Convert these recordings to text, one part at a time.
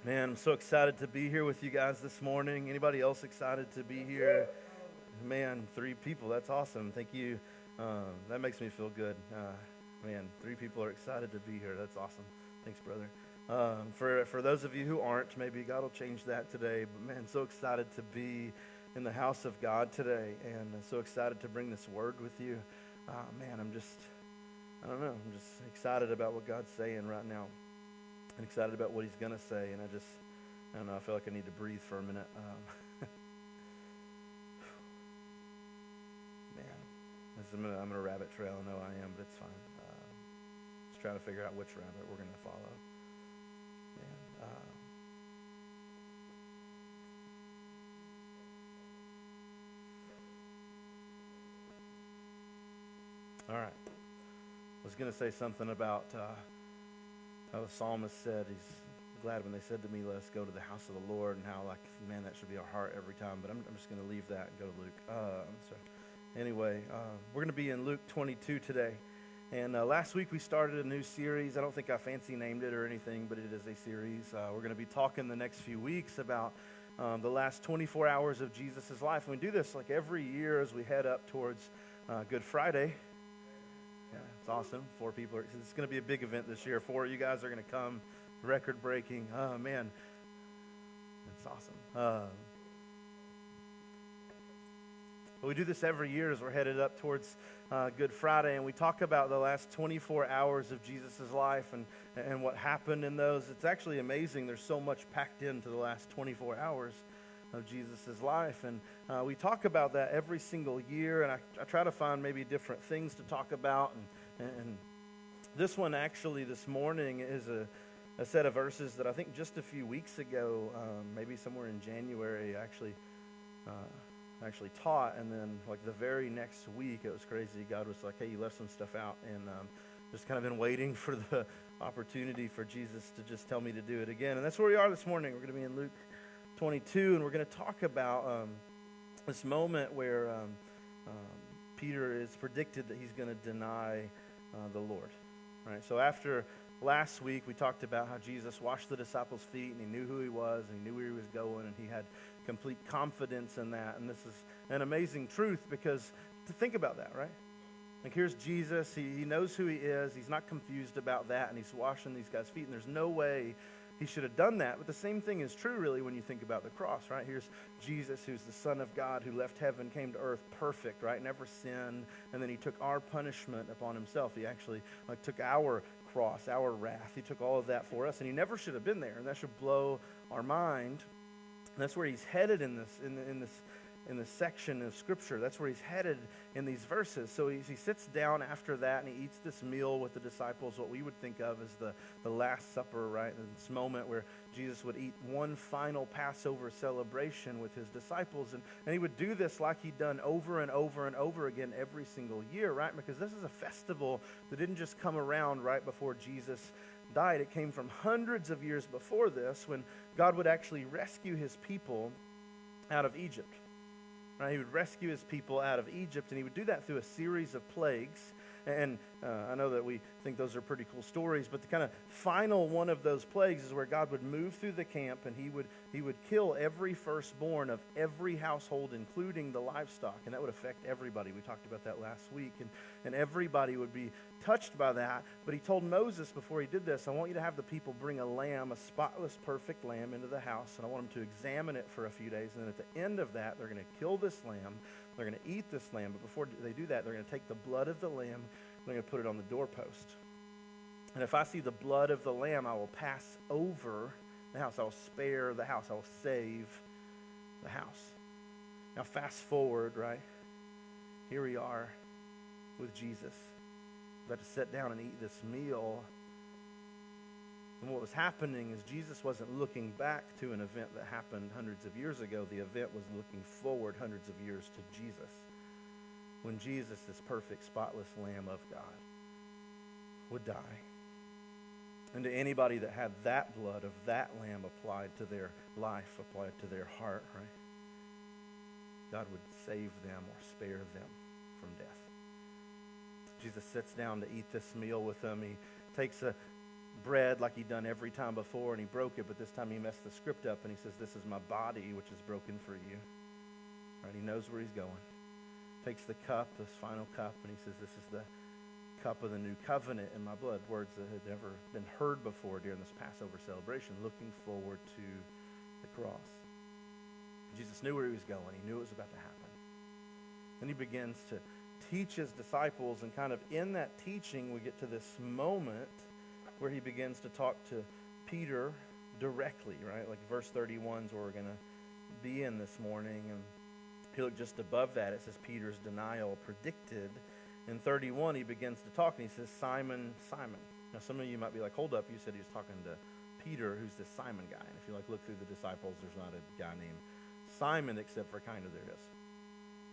Man, I'm so excited to be here with you guys this morning. Anybody else excited to be here? Man, 3 people. That's awesome. Thank you. That makes me feel good. Man, 3 people are excited to be here. That's awesome. Thanks, brother. For those of you who aren't, maybe God will change that today. But man, so excited to be in the house of God today, and so excited to bring this word with you. Man, I don't know. I'm just excited about what God's saying right now. I'm excited about what he's going to say, and I don't know, I feel like I need to breathe for a minute. Man, I'm in a rabbit trail. I know I am, but it's fine. Just trying to figure out which rabbit we're going to follow. Man, all right. I was going to say something about how the psalmist said he's glad when they said to me, let's go to the house of the Lord, and how, like, man, that should be our heart every time. But I'm just going to leave that and go to Luke. Anyway, we're going to be in Luke 22 today. And last week we started a new series. I don't think I fancy named it or anything, but it is a series. We're going to be talking the next few weeks about the last 24 hours of Jesus' life. And we do this like every year as we head up towards Good Friday. Yeah, it's awesome. 4 people. It's going to be a big event this year. 4 of you guys are going to come. Record-breaking. Oh, man. That's awesome. But we do this every year as we're headed up towards Good Friday, and we talk about the last 24 hours of Jesus' life and what happened in those. It's actually amazing. There's so much packed into the last 24 hours of Jesus' life, and we talk about that every single year, and I try to find maybe different things to talk about, and this one actually this morning is a set of verses that I think just a few weeks ago, maybe somewhere in January, actually taught, and then like the very next week, it was crazy. God was like, hey, you left some stuff out, and just kind of been waiting for the opportunity for Jesus to just tell me to do it again, and that's where we are this morning. We're going to be in Luke 22, and we're going to talk about this moment where Peter is predicted that he's going to deny the Lord. Right? So after last week, we talked about how Jesus washed the disciples' feet, and he knew who he was, and he knew where he was going, and he had complete confidence in that. And this is an amazing truth, because to think about that, right? Like, here's Jesus. He knows who he is. He's not confused about that, and he's washing these guys' feet, and there's no way he should have done that. But the same thing is true, really, when you think about the cross, right? Here's Jesus, who's the Son of God, who left heaven, came to earth perfect, right? Never sinned. And then he took our punishment upon himself. He actually took our cross, our wrath. He took all of that for us, and he never should have been there. And that should blow our mind. And that's where he's headed in this section of Scripture. That's where he's headed in these verses. So he sits down after that, and he eats this meal with the disciples, what we would think of as the Last Supper, right? And this moment where Jesus would eat one final Passover celebration with his disciples. And he would do this like he'd done over and over and over again every single year, right? Because this is a festival that didn't just come around right before Jesus died. It came from hundreds of years before this, when God would actually rescue his people out of Egypt. Right? He would rescue his people out of Egypt, and he would do that through a series of plagues. And I know that we think those are pretty cool stories, but the kind of final one of those plagues is where God would move through the camp, and he would kill every firstborn of every household, including the livestock, and that would affect everybody. We talked about that last week, and everybody would be touched by that. But he told Moses before he did this, I want you to have the people bring a lamb, a spotless, perfect lamb, into the house, and I want them to examine it for a few days, and then at the end of that, they're going to kill this lamb. They're going to eat this lamb, but before they do that, they're going to take the blood of the lamb, and they're going to put it on the doorpost. And if I see the blood of the lamb, I will pass over the house. I will spare the house. I will save the house. Now fast forward, right? Here we are with Jesus. About to sit down and eat this meal. And what was happening is Jesus wasn't looking back to an event that happened hundreds of years ago. The event was looking forward hundreds of years to Jesus, when Jesus, this perfect, spotless Lamb of God, would die. And to anybody that had that blood of that lamb applied to their life, applied to their heart, right? God would save them or spare them from death. Jesus sits down to eat this meal with them. He takes bread like he'd done every time before, and he broke it, but this time he messed the script up, and he says, this is my body, which is broken for you. Right? He knows where he's going. Takes the cup, this final cup, and he says, this is the cup of the new covenant in my blood. Words that had never been heard before during this Passover celebration, looking forward to the cross. Jesus knew where he was going. He knew it was about to happen. Then he begins to teach his disciples, and kind of in that teaching, we get to this moment where he begins to talk to Peter directly, right? Like verse 31 is where we're going to be in this morning. And if you look just above that, it says Peter's denial predicted. In 31, he begins to talk, and he says, Simon, Simon. Now, some of you might be like, hold up, you said he was talking to Peter, who's this Simon guy. And if you look through the disciples, there's not a guy named Simon, except for kind of there is.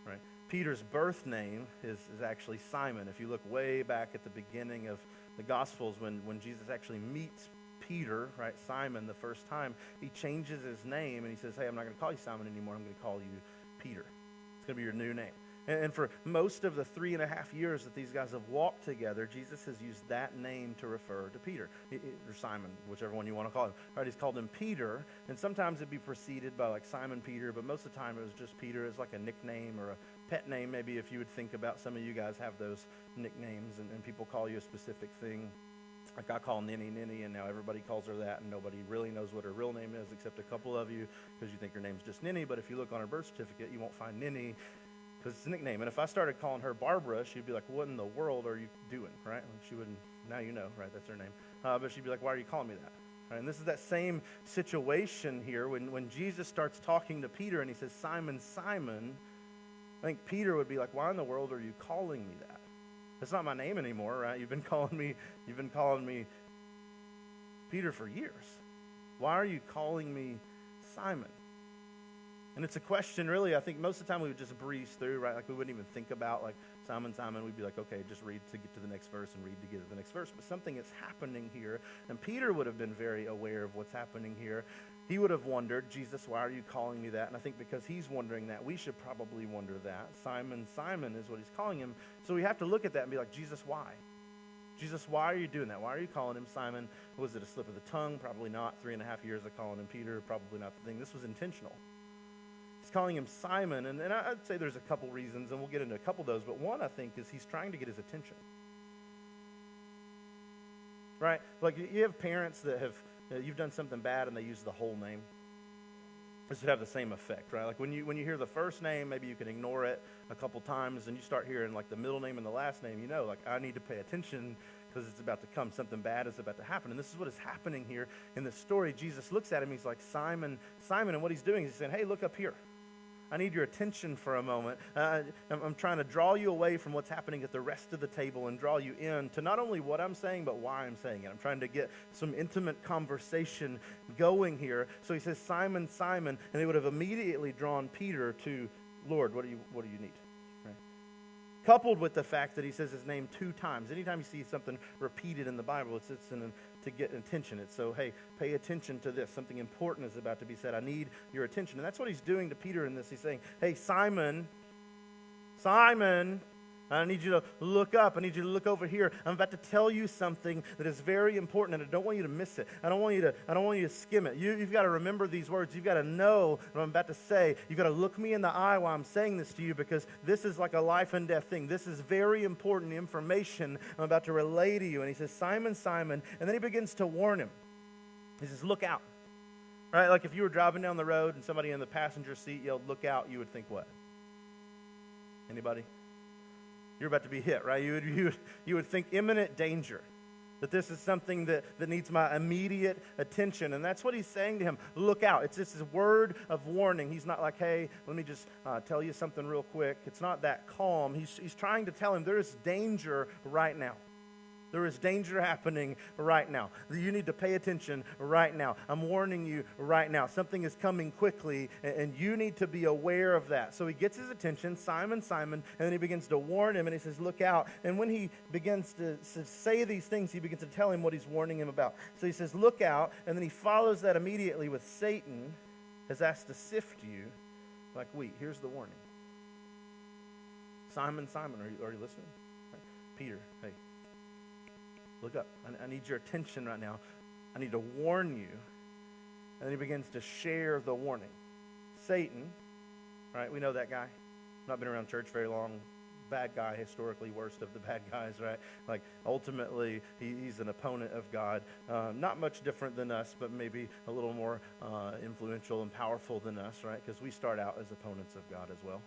Right? Peter's birth name is actually Simon. If you look way back at the beginning of the Gospels, when Jesus actually meets Peter, right, Simon, the first time, he changes his name, and he says, hey, I'm not going to call you Simon anymore. I'm going to call you Peter. It's going to be your new name. And for most of the 3.5 years that these guys have walked together, Jesus has used that name to refer to Peter, or Simon, whichever one you want to call him. Right, he's called him Peter, and sometimes it'd be preceded by like Simon Peter, but most of the time it was just Peter as like a nickname or a pet name. Maybe if you would think about, some of you guys have those nicknames, and people call you a specific thing. Like I call Ninny, and now everybody calls her that, and nobody really knows what her real name is except a couple of you, because you think her name's just Ninny. But if you look on her birth certificate, you won't find Ninny, because it's a nickname. And if I started calling her Barbara, she'd be like, what in the world are you doing, right? And she wouldn't, now you know, right? That's her name. But she'd be like, why are you calling me that? Right? And this is that same situation here when Jesus starts talking to Peter and he says, Simon, Simon, I think Peter would be like, why in the world are you calling me that? That's not my name anymore, right? You've been calling me Peter for years. Why are you calling me Simon? And it's a question, really, I think most of the time we would just breeze through, right? Like we wouldn't even think about, like, Simon, Simon. We'd be like, okay, just read to get to the next verse and read to get to the next verse. But something is happening here. And Peter would have been very aware of what's happening here. He would have wondered, Jesus, why are you calling me that? And I think because he's wondering that, we should probably wonder that. Simon, Simon is what he's calling him. So we have to look at that and be like, Jesus, why? Jesus, why are you doing that? Why are you calling him Simon? Was it a slip of the tongue? Probably not. 3.5 years of calling him Peter, probably not the thing. This was intentional. He's calling him Simon, and I'd say there's a couple reasons, and we'll get into a couple of those, but one, I think, is he's trying to get his attention. Right? Like, you have parents that have, you've done something bad, and they use the whole name. This would have the same effect, right? Like, when you hear the first name, maybe you can ignore it a couple times, and you start hearing, like, the middle name and the last name, you know, like, I need to pay attention because it's about to come. Something bad is about to happen. And this is what is happening here in this story. Jesus looks at him, he's like, Simon, Simon, and what he's doing is he's saying, hey, look up here. I need your attention for a moment. I'm trying to draw you away from what's happening at the rest of the table and draw you in to not only what I'm saying, but why I'm saying it. I'm trying to get some intimate conversation going here. So he says, Simon, Simon, and they would have immediately drawn Peter to, Lord, what do you need? Right? Coupled with the fact that he says his name 2 times. Anytime you see something repeated in the Bible, it's to get attention. It's so, hey, pay attention to this. Something important is about to be said. I need your attention. And that's what he's doing to Peter in this. He's saying, hey, Simon, Simon, I need you to look up. I need you to look over here. I'm about to tell you something that is very important, and I don't want you to miss it. I don't want you to skim it. You've got to remember these words. You've got to know what I'm about to say. You've got to look me in the eye while I'm saying this to you, because this is like a life and death thing. This is very important information I'm about to relay to you. And he says, Simon, Simon, and then he begins to warn him. He says, look out. Right? Like if you were driving down the road and somebody in the passenger seat yelled, look out, you would think what? Anybody? You're about to be hit, right? You would think imminent danger, that this is something that needs my immediate attention. And that's what he's saying to him. Look out. It's just his word of warning. He's not like, hey, let me just tell you something real quick. It's not that calm. He's trying to tell him there is danger right now. There is danger happening right now. You need to pay attention right now. I'm warning you right now. Something is coming quickly, and you need to be aware of that. So he gets his attention, Simon, Simon, and then he begins to warn him, and he says, look out. And when he begins to say these things, he begins to tell him what he's warning him about. So he says, look out, and then he follows that immediately with Satan has asked to sift you like wheat. Here's the warning. Simon, Simon, are you listening? Peter, hey. look up. I need your attention right now. I need to warn you. And then he begins to share the warning. Satan, right? We know that guy. Not been around church very long. Bad guy, historically worst of the bad guys, right? Like, ultimately, he's an opponent of God. Not much different than us, but maybe a little more influential and powerful than us, right? Because we start out as opponents of God as well.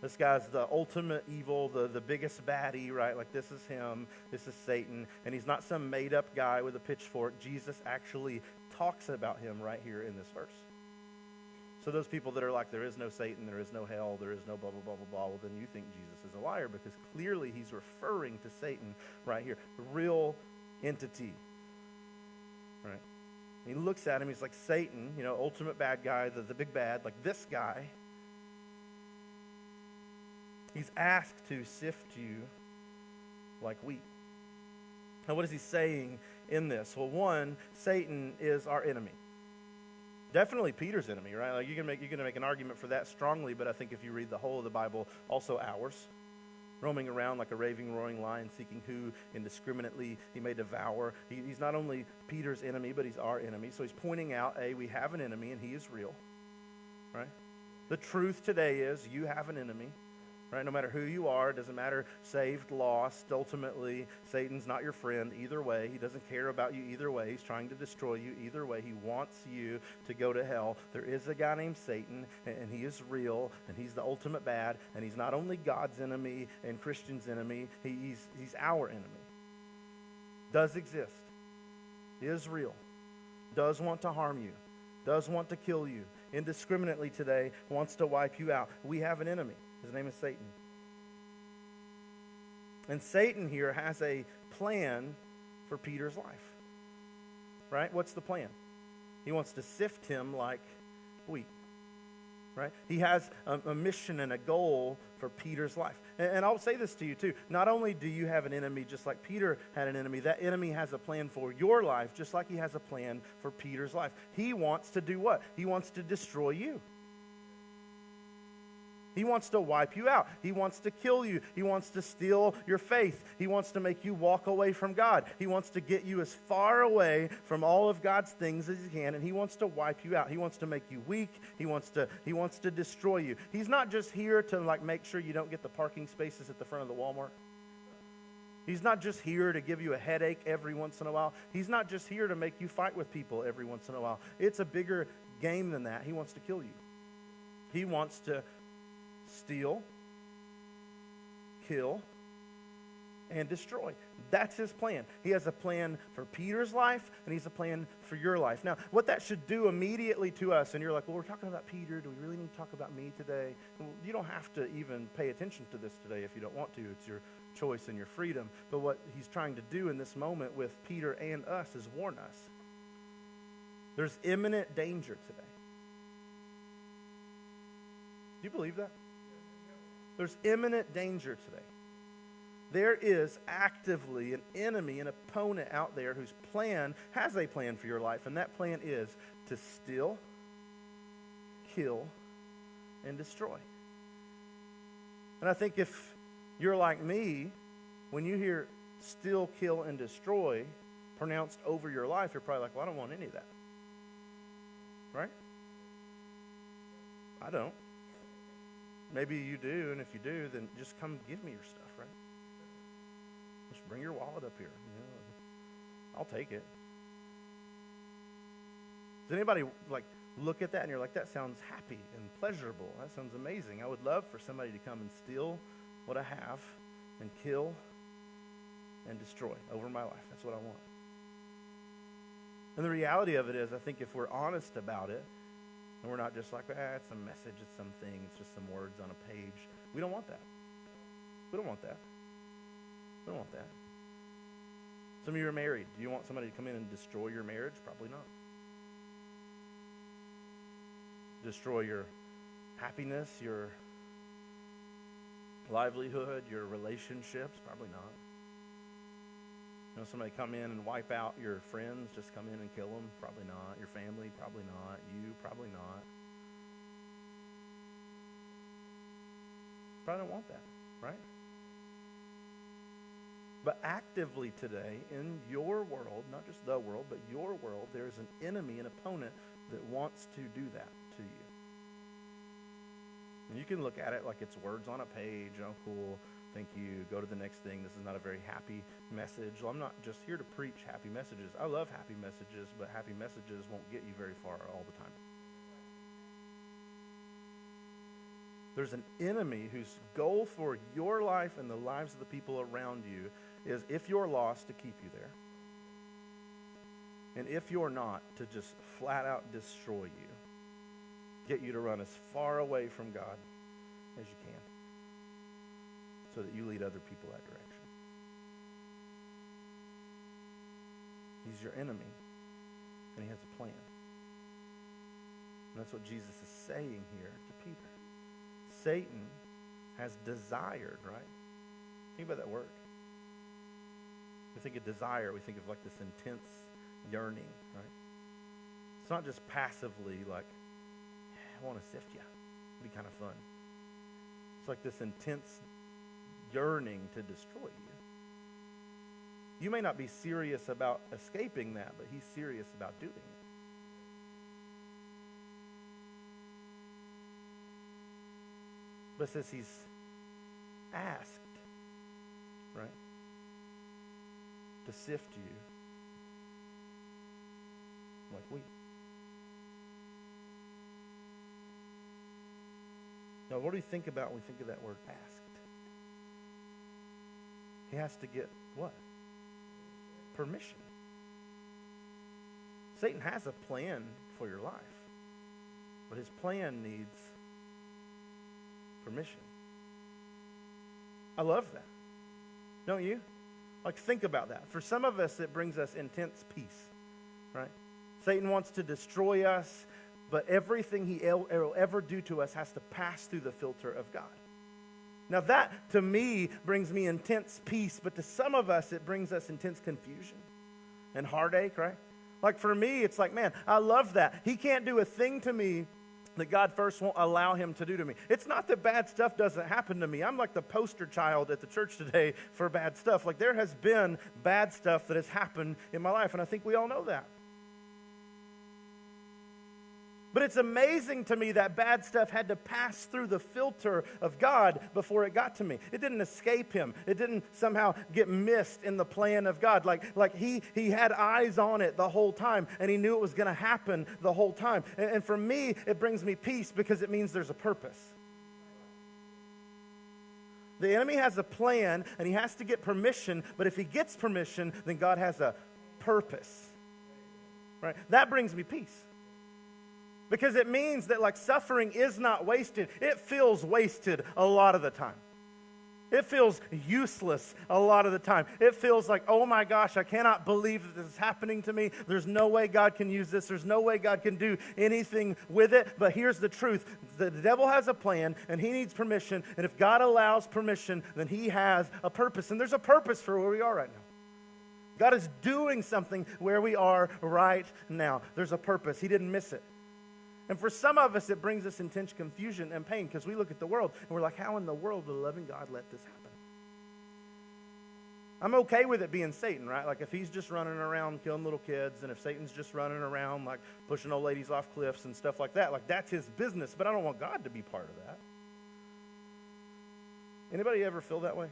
This guy's the ultimate evil, the biggest baddie, right? Like, this is him. This is Satan. And he's not some made-up guy with a pitchfork. Jesus actually talks about him right here in this verse. So those people that are like, there is no Satan, there is no hell, there is no blah, blah, blah, blah, blah, well, then you think Jesus is a liar, because clearly he's referring to Satan right here, the real entity, right? And he looks at him, he's like, Satan, ultimate bad guy, the big bad, like this guy. He's asked to sift you like wheat. Now, what is he saying in this? Well, one, Satan is our enemy. Definitely Peter's enemy, right? Like, you can make an argument for that strongly, but I think if you read the whole of the Bible, also ours. Roaming around like a raving, roaring lion, seeking who indiscriminately he may devour. He's not only Peter's enemy, but he's our enemy. So he's pointing out, we have an enemy, and he is real, right? The truth today is you have an enemy. Right? No matter who you are, it doesn't matter, saved, lost, ultimately, Satan's not your friend either way. He doesn't care about you either way. He's trying to destroy you either way. He wants you to go to hell. There is a guy named Satan, and he is real, and he's the ultimate bad, and he's not only God's enemy and Christians' enemy, he's our enemy. Does exist, is real, does want to harm you, does want to kill you, indiscriminately today, wants to wipe you out. We have an enemy. His name is Satan. And Satan here has a plan for Peter's life. Right? What's the plan? He wants to sift him like wheat. Right? He has a mission and a goal for Peter's life. And I'll say this to you too. Not only do you have an enemy just like Peter had an enemy, that enemy has a plan for your life just like he has a plan for Peter's life. He wants to do what? He wants to destroy you. He wants to wipe you out. He wants to kill you. He wants to steal your faith. He wants to make you walk away from God. He wants to get you as far away from all of God's things as he can, and he wants to wipe you out. He wants to make you weak. He wants to destroy you. He's not just here to make sure you don't get the parking spaces at the front of the Walmart. He's not just here to give you a headache every once in a while. He's not just here to make you fight with people every once in a while. It's a bigger game than that. He wants to kill you. He wants to steal, kill, and destroy. That's his plan. He has a plan for Peter's life, and he's a plan for your life. Now, what that should do immediately to us, and you're like, well, we're talking about Peter. Do we really need to talk about me today? Well, you don't have to even pay attention to this today if you don't want to. It's your choice and your freedom. But what he's trying to do in this moment with Peter and us is warn us. There's imminent danger today. Do you believe that? There's imminent danger today. There is actively an enemy, an opponent out there whose plan has a plan for your life, and that plan is to steal, kill, and destroy. And I think if you're like me, when you hear steal, kill, and destroy pronounced over your life, you're probably like, well, I don't want any of that. Right? I don't. Maybe you do, and if you do, then just come give me your stuff, right? Just bring your wallet up here. I'll take it. Does anybody look at that and you're like, that sounds happy and pleasurable. That sounds amazing. I would love for somebody to come and steal what I have and kill and destroy over my life. That's what I want. And the reality of it is, I think if we're honest about it, and we're not just like, it's a message, it's something, it's just some words on a page. We don't want that. We don't want that. We don't want that. Some of you are married. Do you want somebody to come in and destroy your marriage? Probably not. Destroy your happiness, your livelihood, your relationships? Probably not. Somebody come in and wipe out your friends, just come in and kill them? Probably not. Your family? Probably not. You? Probably not. Probably don't want that, right? But actively today, in your world, not just the world, but your world, there is an enemy, an opponent that wants to do that to you. And you can look at it like it's words on a page. Oh, cool. Thank you. Go to the next thing. This is not a very happy message. Well, I'm not just here to preach happy messages. I love happy messages, but happy messages won't get you very far all the time. There's an enemy whose goal for your life and the lives of the people around you is, if you're lost, to keep you there. And if you're not, to just flat out destroy you. Get you to run as far away from God as you can, so that you lead other people that direction. He's your enemy, and he has a plan. And that's what Jesus is saying here to Peter. Satan has desired, right? Think about that word. We think of desire, we think of like this intense yearning, right? It's not just passively like, I want to sift you. It'd be kind of fun. It's like this intense yearning to destroy you. You may not be serious about escaping that, but he's serious about doing it. But it says he's asked, right, to sift you like wheat. Now, what do we think about when we think of that word asked? He has to get what? Permission. Satan has a plan for your life, but his plan needs permission. I love that. Don't you? Like, think about that. For some of us, it brings us intense peace, right? Satan wants to destroy us, but everything he will ever do to us has to pass through the filter of God. Now that, to me, brings me intense peace, but to some of us, it brings us intense confusion and heartache, right? Like for me, it's like, man, I love that. He can't do a thing to me that God first won't allow him to do to me. It's not that bad stuff doesn't happen to me. I'm like the poster child at the church today for bad stuff. Like there has been bad stuff that has happened in my life, and I think we all know that. But it's amazing to me that bad stuff had to pass through the filter of God before it got to me. It didn't escape him. It didn't somehow get missed in the plan of God. Like he had eyes on it the whole time, and he knew it was going to happen the whole time. And for me, it brings me peace because it means there's a purpose. The enemy has a plan, and he has to get permission, but if he gets permission, then God has a purpose. Right? That brings me peace. Because it means that like suffering is not wasted. It feels wasted a lot of the time. It feels useless a lot of the time. It feels like, oh my gosh, I cannot believe that this is happening to me. There's no way God can use this. There's no way God can do anything with it. But here's the truth. The devil has a plan, and he needs permission. And if God allows permission, then he has a purpose. And there's a purpose for where we are right now. God is doing something where we are right now. There's a purpose. He didn't miss it. And for some of us, it brings us intense confusion and pain because we look at the world and we're like, how in the world will a loving God let this happen? I'm okay with it being Satan, right? Like if he's just running around killing little kids, and if Satan's just running around like pushing old ladies off cliffs and stuff like that, like that's his business, but I don't want God to be part of that. Anybody ever feel that way?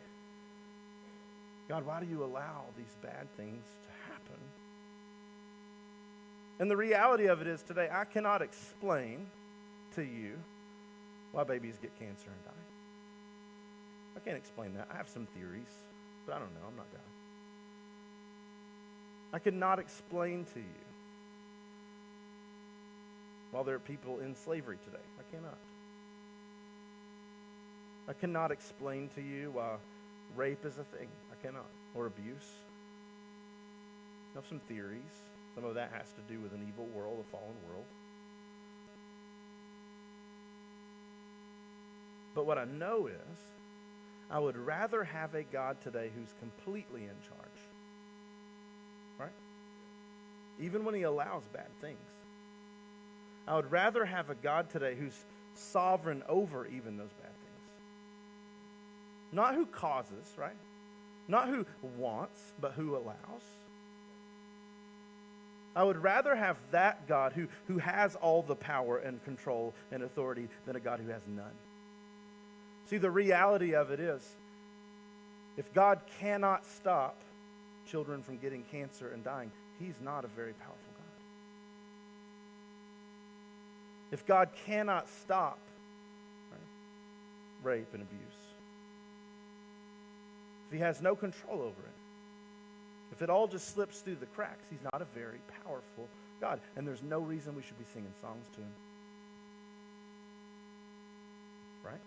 God, why do you allow these bad things to happen? And the reality of it is today, I cannot explain to you why babies get cancer and die. I can't explain that. I have some theories, but I don't know. I'm not God. I cannot explain to you why there are people in slavery today. I cannot. I cannot explain to you why rape is a thing. I cannot. Or abuse. I have some theories. Some of that has to do with an evil world, a fallen world. But what I know is, I would rather have a God today who's completely in charge. Right? Even when he allows bad things. I would rather have a God today who's sovereign over even those bad things. Not who causes, right? Not who wants, but who allows. I would rather have that God who has all the power and control and authority than a God who has none. See, the reality of it is, if God cannot stop children from getting cancer and dying, he's not a very powerful God. If God cannot stop rape and abuse, if he has no control over it, if it all just slips through the cracks, he's not a very powerful God. And there's no reason we should be singing songs to him. Right?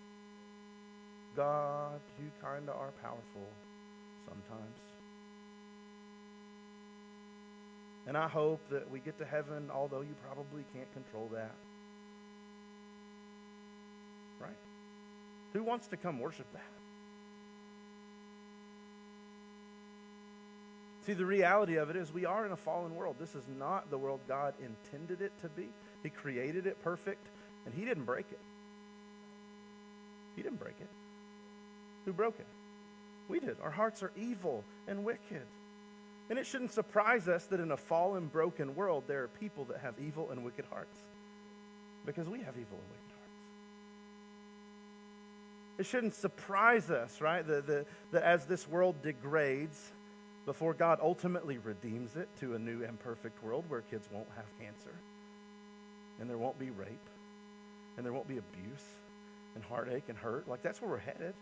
God, you kind of are powerful sometimes. And I hope that we get to heaven, although you probably can't control that. Right? Who wants to come worship that? See, the reality of it is we are in a fallen world. This is not the world God intended it to be. He created it perfect, and he didn't break it. He didn't break it. Who broke it? We did. Our hearts are evil and wicked. And it shouldn't surprise us that in a fallen, broken world, there are people that have evil and wicked hearts. Because we have evil and wicked hearts. It shouldn't surprise us, right, that as this world degrades, before God ultimately redeems it to a new and perfect world where kids won't have cancer, and there won't be rape, and there won't be abuse, and heartache and hurt. Like, that's where we're headed.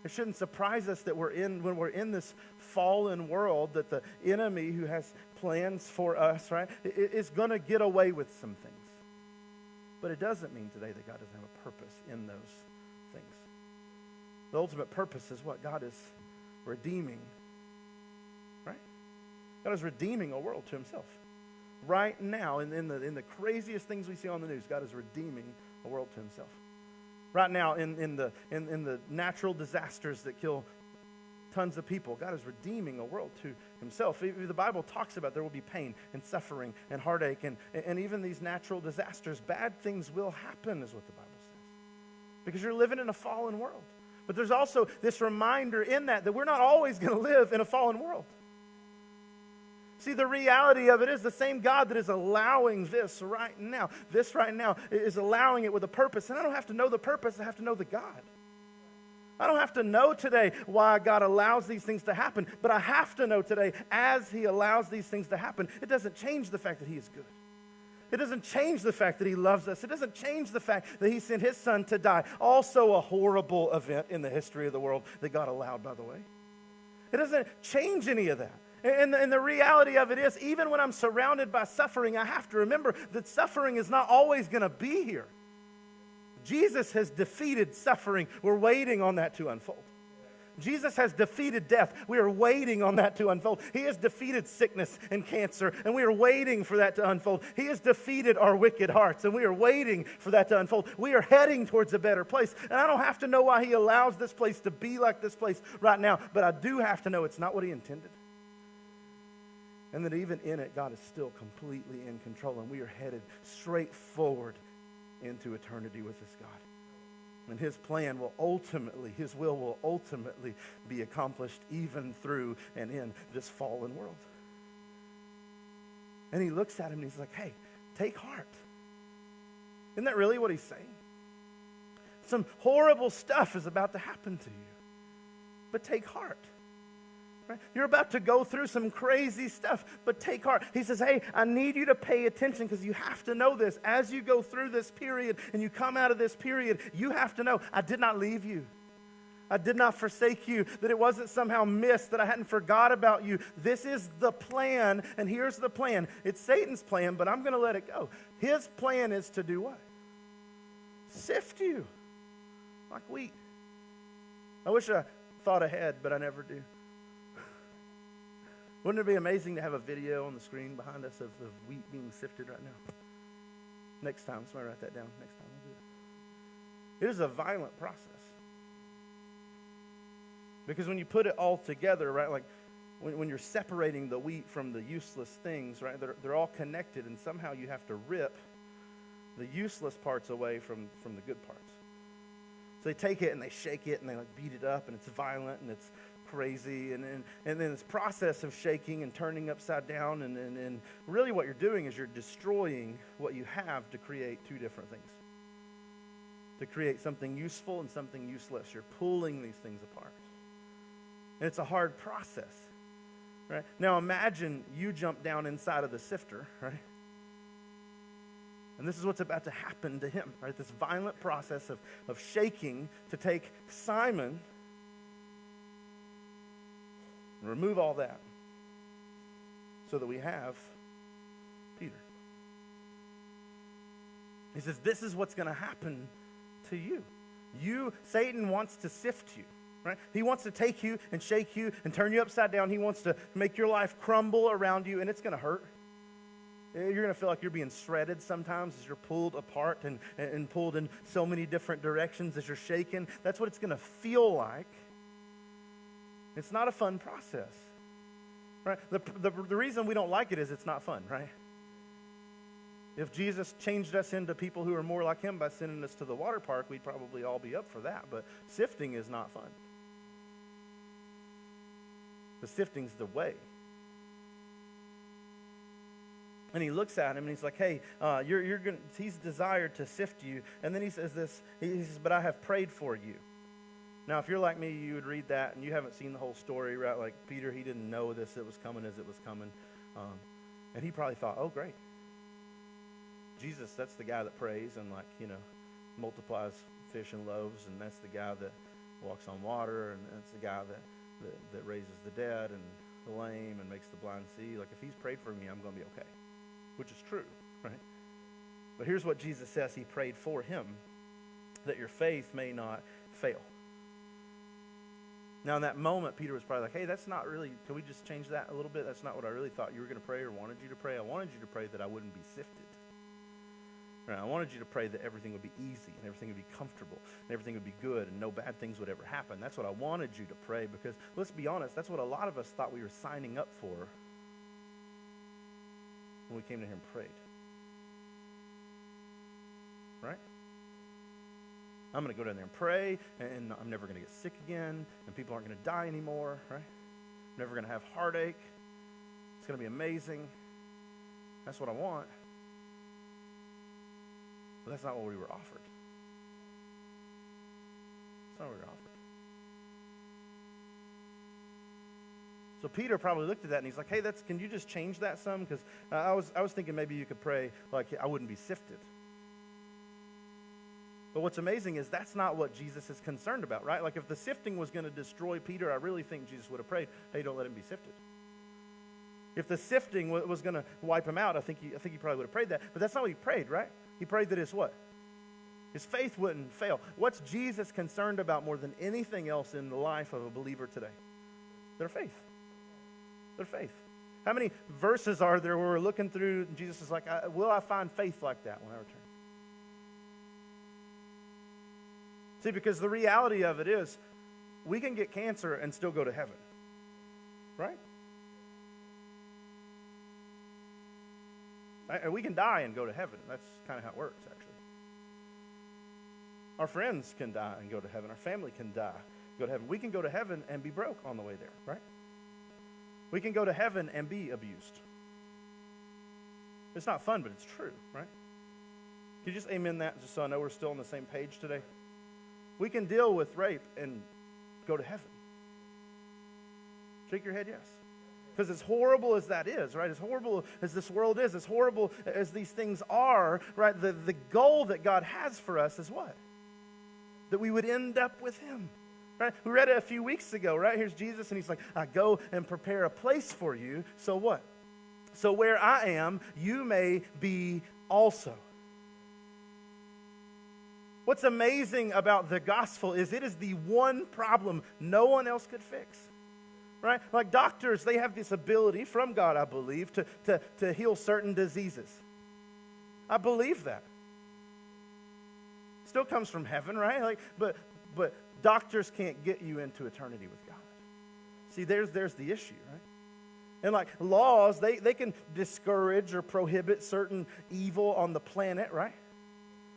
It shouldn't surprise us that when we're in this fallen world, that the enemy who has plans for us, right, is going to get away with some things. But it doesn't mean today that God doesn't have a purpose in those things. The ultimate purpose is what? God is redeeming, right? God is redeeming a world to himself. Right now, in the craziest things we see on the news, God is redeeming a world to himself. Right now, in the natural disasters that kill tons of people, God is redeeming a world to himself. The Bible talks about there will be pain and suffering and heartache and even these natural disasters. Bad things will happen, is what the Bible says. Because you're living in a fallen world. But there's also this reminder in that we're not always going to live in a fallen world. See, the reality of it is the same God that is allowing this right now is allowing it with a purpose. And I don't have to know the purpose, I have to know the God. I don't have to know today why God allows these things to happen, but I have to know today, as he allows these things to happen, it doesn't change the fact that he is good. It doesn't change the fact that he loves us. It doesn't change the fact that he sent his son to die. Also a horrible event in the history of the world that God allowed, by the way. It doesn't change any of that. And the reality of it is, even when I'm surrounded by suffering, I have to remember that suffering is not always going to be here. Jesus has defeated suffering. We're waiting on that to unfold. Jesus has defeated death. We are waiting on that to unfold. He has defeated sickness and cancer, and we are waiting for that to unfold. He has defeated our wicked hearts, and we are waiting for that to unfold. We are heading towards a better place, and I don't have to know why he allows this place to be like this place right now, but I do have to know it's not what he intended. And that even in it, God is still completely in control, and we are headed straight forward into eternity with this God. And his plan will ultimately, his will will ultimately be accomplished even through and in this fallen world. And he looks at him and he's like, hey, take heart. Isn't that really what he's saying? Some horrible stuff is about to happen to you, but take heart. Right? You're about to go through some crazy stuff, but take heart. He says, hey, I need you to pay attention because you have to know this. As you go through this period and you come out of this period, you have to know, I did not leave you. I did not forsake you, that it wasn't somehow missed, that I hadn't forgot about you. This is the plan, and here's the plan. It's Satan's plan, but I'm going to let it go. His plan is to do what? Sift you like wheat. I wish I thought ahead, but I never do. Wouldn't it be amazing to have a video on the screen behind us of the wheat being sifted right now? Next time, somebody write that down. Next time we'll do it. It is a violent process. Because when you put it all together, right, like when you're separating the wheat from the useless things, right, they're all connected, and somehow you have to rip the useless parts away from the good parts. So they take it and they shake it and they like beat it up, and it's violent and it's crazy, and then this process of shaking and turning upside down, and really what you're doing is you're destroying what you have to create two different things. To create something useful and something useless. You're pulling these things apart. And it's a hard process, right? Now imagine you jump down inside of the sifter, right? And this is what's about to happen to him, right? This violent process of shaking to take Simon and remove all that so that we have Peter. He says, this is what's going to happen to you. Satan wants to sift you, right? He wants to take you and shake you and turn you upside down. He wants to make your life crumble around you, and it's going to hurt. You're going to feel like you're being shredded sometimes as you're pulled apart and pulled in so many different directions as you're shaken. That's what it's going to feel like. It's not a fun process, right? The reason we don't like it is it's not fun, right? If Jesus changed us into people who are more like him by sending us to the water park, we'd probably all be up for that. But sifting is not fun. The sifting's the way. And he looks at him and he's like, hey, you're going. He's desired to sift you. And then he says this, he says, but I have prayed for you. Now, if you're like me, you would read that and you haven't seen the whole story, right? Like Peter, he didn't know this, it was coming as it was coming. And he probably thought, oh, great. Jesus, that's the guy that prays and multiplies fish and loaves, and that's the guy that walks on water, and that's the guy that raises the dead and the lame and makes the blind see. Like, if he's prayed for me, I'm going to be okay, which is true, right? But here's what Jesus says. He prayed for him, that your faith may not fail. Now, in that moment, Peter was probably like, hey, that's not really, can we just change that a little bit? That's not what I really thought you were going to pray or wanted you to pray. I wanted you to pray that I wouldn't be sifted. Right, I wanted you to pray that everything would be easy and everything would be comfortable and everything would be good and no bad things would ever happen. That's what I wanted you to pray, because let's be honest, that's what a lot of us thought we were signing up for when we came to him and prayed. Right? I'm going to go down there and pray, and I'm never going to get sick again, and people aren't going to die anymore, right? I'm never going to have heartache. It's going to be amazing. That's what I want. But that's not what we were offered. That's not what we were offered. So Peter probably looked at that and he's like, hey, can you just change that some? Because I was thinking maybe you could pray like I wouldn't be sifted. But what's amazing is that's not what Jesus is concerned about, right? Like if the sifting was going to destroy Peter, I really think Jesus would have prayed, hey, don't let him be sifted. If the sifting was going to wipe him out, I think he probably would have prayed that. But that's not what he prayed, right? He prayed that his what? His faith wouldn't fail. What's Jesus concerned about more than anything else in the life of a believer today? Their faith. Their faith. How many verses are there where we're looking through and Jesus is like, will I find faith like that when I return? See, because the reality of it is we can get cancer and still go to heaven. Right? And we can die and go to heaven. That's kind of how it works, actually. Our friends can die and go to heaven. Our family can die and go to heaven. We can go to heaven and be broke on the way there, right? We can go to heaven and be abused. It's not fun, but it's true, right? Can you just amen that just so I know we're still on the same page today? We can deal with rape and go to heaven. Shake your head, yes. Because as horrible as that is, right, as horrible as this world is, as horrible as these things are, right, the goal that God has for us is what? That we would end up with him, right? We read it a few weeks ago, right? Here's Jesus, and he's like, I go and prepare a place for you. So what? So where I am, you may be also. What's amazing about the gospel is it is the one problem no one else could fix. Right? Like doctors, they have this ability from God, I believe, to heal certain diseases. I believe that. Still comes from heaven, right? Like, but doctors can't get you into eternity with God. See, there's the issue, right? And like laws, they can discourage or prohibit certain evil on the planet, right?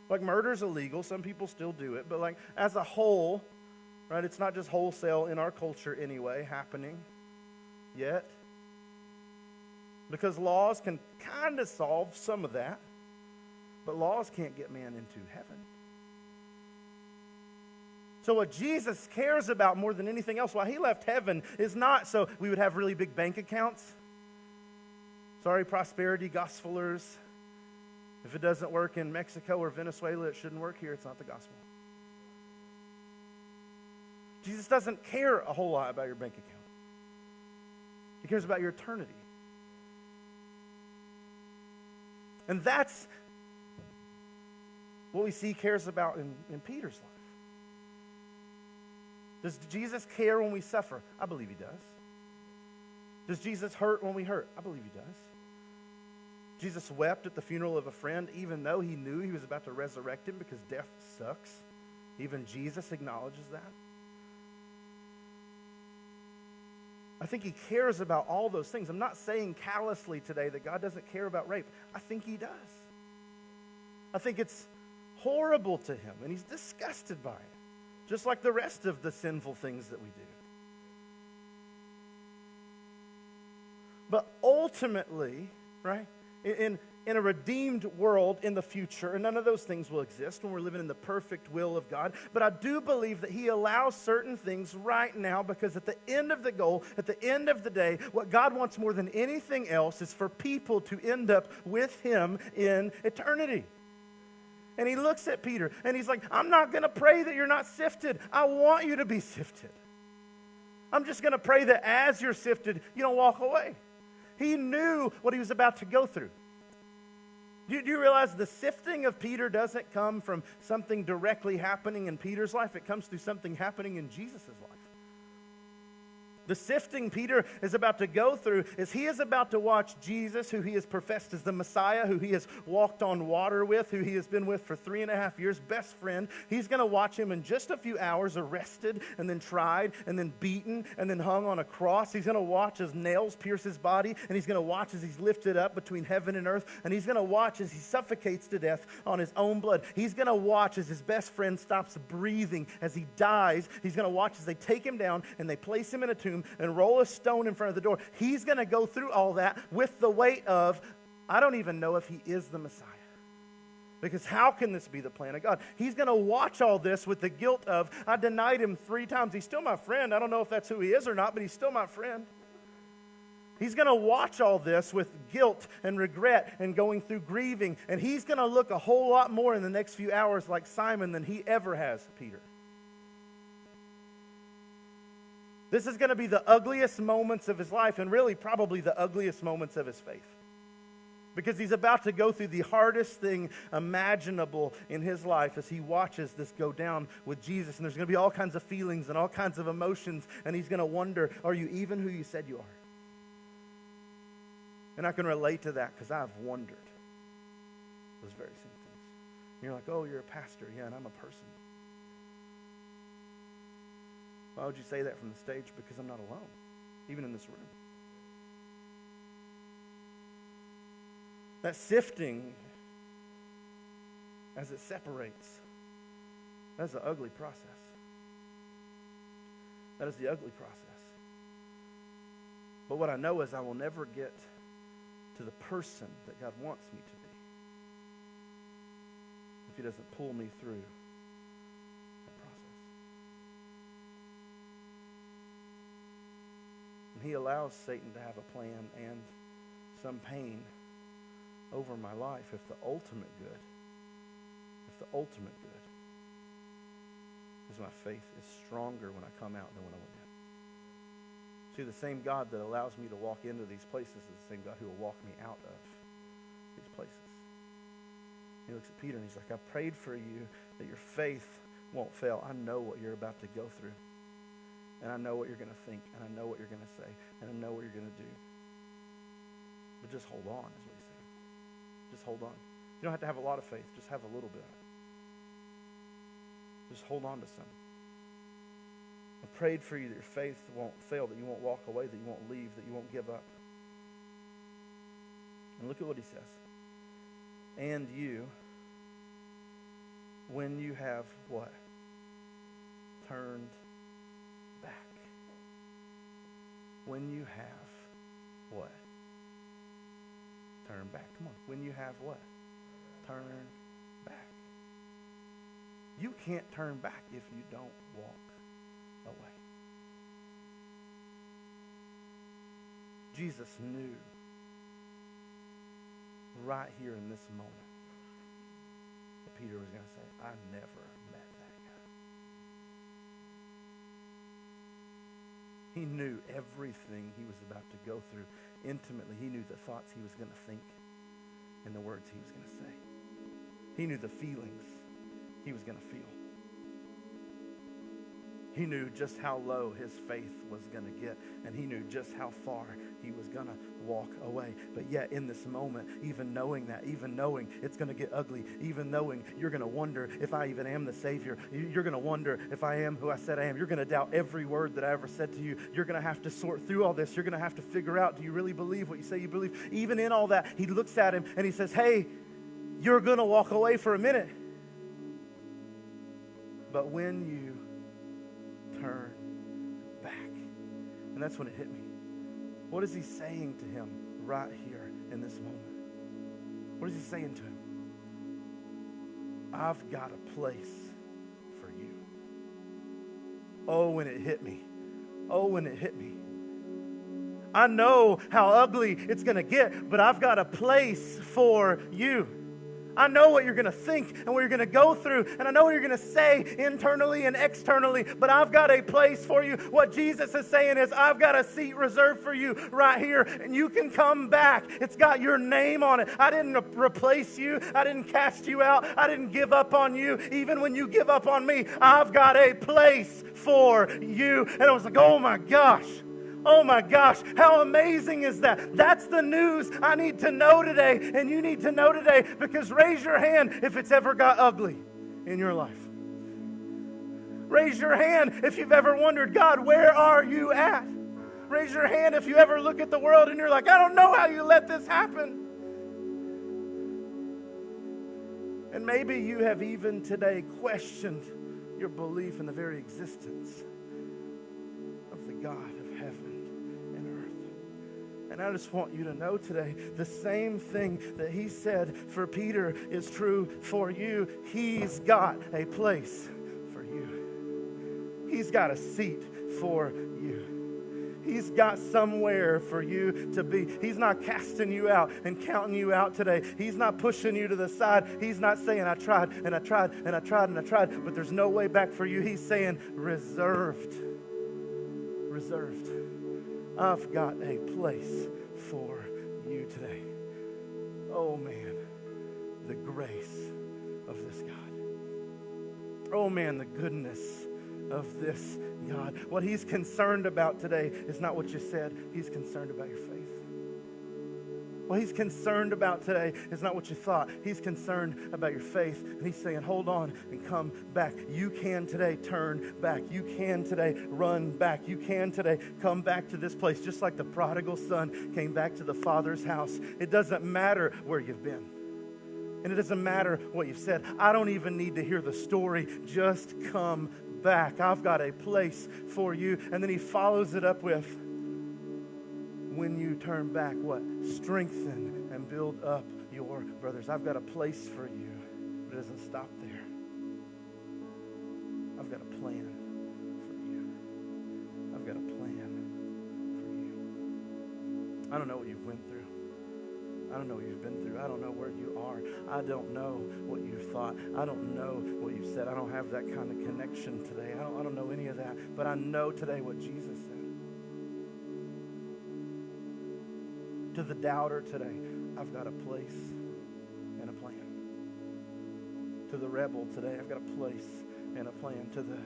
Like murder's illegal. Some people still do it. But like as a whole, right? It's not just wholesale in our culture anyway happening yet. Because laws can kind of solve some of that, but laws can't get man into heaven. So what Jesus cares about more than anything else, why he left heaven, is not so we would have really big bank accounts. Sorry, prosperity gospelers. If it doesn't work in Mexico or Venezuela, it shouldn't work here. It's not the gospel. Jesus doesn't care a whole lot about your bank account. He cares about your eternity. And that's what we see cares about in Peter's life. Does Jesus care when we suffer? I believe he does. Does Jesus hurt when we hurt? I believe he does. Jesus wept at the funeral of a friend even though he knew he was about to resurrect him because death sucks. Even Jesus acknowledges that. I think he cares about all those things. I'm not saying callously today that God doesn't care about rape. I think he does. I think it's horrible to him, and he's disgusted by it, just like the rest of the sinful things that we do. But ultimately, right, in a redeemed world in the future, and none of those things will exist when we're living in the perfect will of God, but I do believe that he allows certain things right now because at the end of the goal, at the end of the day, what God wants more than anything else is for people to end up with him in eternity. And he looks at Peter and he's like, I'm not going to pray that you're not sifted. I want you to be sifted. I'm just going to pray that as you're sifted, you don't walk away. He knew what he was about to go through. Do you realize the sifting of Peter doesn't come from something directly happening in Peter's life? It comes through something happening in Jesus' life. The sifting Peter is about to go through is he is about to watch Jesus, who he has professed as the Messiah, who he has walked on water with, who he has been with for 3.5 years, best friend. He's going to watch him in just a few hours arrested and then tried and then beaten and then hung on a cross. He's going to watch as nails pierce his body, and he's going to watch as he's lifted up between heaven and earth, and he's going to watch as he suffocates to death on his own blood. He's going to watch as his best friend stops breathing, as he dies. He's going to watch as they take him down and they place him in a tomb and roll a stone in front of the door. He's going to go through all that with the weight of, I don't even know if he is the Messiah. Because how can this be the plan of God? He's going to watch all this with the guilt of, I denied him 3 times. He's still my friend. I don't know if that's who he is or not, but he's still my friend. He's going to watch all this with guilt and regret and going through grieving. And he's going to look a whole lot more in the next few hours like Simon than he ever has Peter. This is going to be the ugliest moments of his life, and really probably the ugliest moments of his faith. Because he's about to go through the hardest thing imaginable in his life as he watches this go down with Jesus. And there's going to be all kinds of feelings and all kinds of emotions, and he's going to wonder, are you even who you said you are? And I can relate to that because I've wondered those very same things. And you're like, oh, you're a pastor. Yeah, and I'm a person. Why would you say that from the stage? Because I'm not alone, even in this room. That sifting, as it separates, that's the ugly process. That is the ugly process. But what I know is I will never get to the person that God wants me to be if he doesn't pull me through. He allows Satan to have a plan and some pain over my life if the ultimate good is my faith is stronger when I come out than when I went in. See, the same God that allows me to walk into these places is the same God who will walk me out of these places. He looks at Peter and he's like, I prayed for you that your faith won't fail. I know what you're about to go through. And I know what you're going to think, and I know what you're going to say, and I know what you're going to do. But just hold on, is what he's saying. Just hold on. You don't have to have a lot of faith. Just have a little bit. Just hold on to some. I prayed for you that your faith won't fail, that you won't walk away, that you won't leave, that you won't give up. And look at what he says. And you, when you have what? Turned When you have what? Turn back. Come on. When you have what? Turn back. You can't turn back if you don't walk away. Jesus knew right here in this moment that Peter was going to say, I never met that guy. He knew everything he was about to go through intimately. He knew the thoughts he was going to think and the words he was going to say. He knew the feelings he was going to feel. He knew just how low his faith was going to get, and he knew just how far he was going to walk away. But yet in this moment, even knowing that, even knowing it's going to get ugly, even knowing you're going to wonder if I even am the Savior, you're going to wonder if I am who I said I am, you're going to doubt every word that I ever said to you. You're going to have to sort through all this. You're going to have to figure out, do you really believe what you say you believe? Even in all that, he looks at him and he says, hey, you're going to walk away for a minute. But when you turn back. And that's when it hit me. What is he saying to him right here in this moment? What is he saying to him? I've got a place for you. Oh, when it hit me. Oh, when it hit me. I know how ugly it's going to get, but I've got a place for you. I know what you're going to think and what you're going to go through, and I know what you're going to say internally and externally, but I've got a place for you. What Jesus is saying is, I've got a seat reserved for you right here, and you can come back. It's got your name on it. I didn't replace you. I didn't cast you out. I didn't give up on you. Even when you give up on me, I've got a place for you. And I was like, oh my gosh. Oh my gosh, how amazing is that? That's the news I need to know today, and you need to know today, because raise your hand if it's ever got ugly in your life. Raise your hand if you've ever wondered, God, where are you at? Raise your hand if you ever look at the world and you're like, I don't know how you let this happen. And maybe you have even today questioned your belief in the very existence of the God of heaven and earth. And I just want you to know today, the same thing that he said for Peter is true for you. He's got a place for you. He's got a seat for you. He's got somewhere for you to be. He's not casting you out and counting you out today. He's not pushing you to the side. He's not saying, I tried and I tried and I tried and I tried, but there's no way back for you. He's saying, reserved. Reserved. I've got a place for you today. Oh man, the grace of this God. Oh man, the goodness of this God. What he's concerned about today is not what you said. He's concerned about your faith. What he's concerned about today is not what you thought. He's concerned about your faith. And he's saying, hold on and come back. You can today turn back. You can today run back. You can today come back to this place, just like the prodigal son came back to the Father's house. It doesn't matter where you've been. And it doesn't matter what you've said. I don't even need to hear the story. Just come back. I've got a place for you. And then he follows it up with, when you turn back, what? Strengthen and build up your brothers. I've got a place for you, but it doesn't stop there. I've got a plan for you. I've got a plan for you. I don't know what you've went through. I don't know what you've been through. I don't know where you are. I don't know what you've thought. I don't know what you've said. I don't have that kind of connection today. I don't know any of that. But I know today what Jesus said. To the doubter today, I've got a place and a plan. To the rebel today, I've got a place and a plan. To the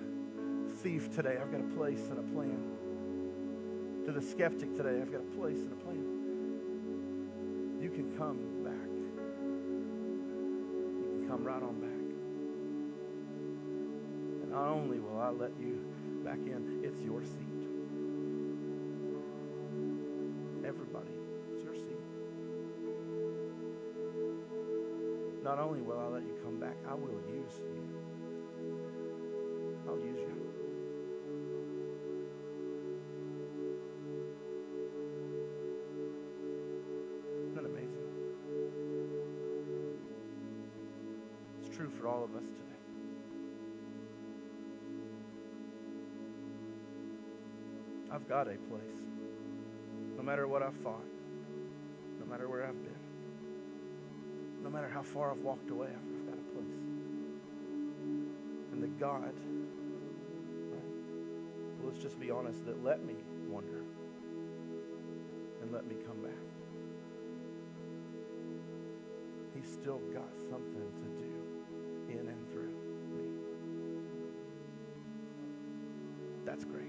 thief today, I've got a place and a plan. To the skeptic today, I've got a place and a plan. You can come back. You can come right on back. And not only will I let you back in, it's your seat. Everybody, it's your seat. Not only will I let you come back, I will use you. I'll use you. true for all of us today. I've got a place. No matter what I've thought, no matter where I've been, no matter how far I've walked away, I've got a place. And the God, right? Well, let's just be honest, that let me wander and let me come back. He's still got something to do in and through me. That's grace.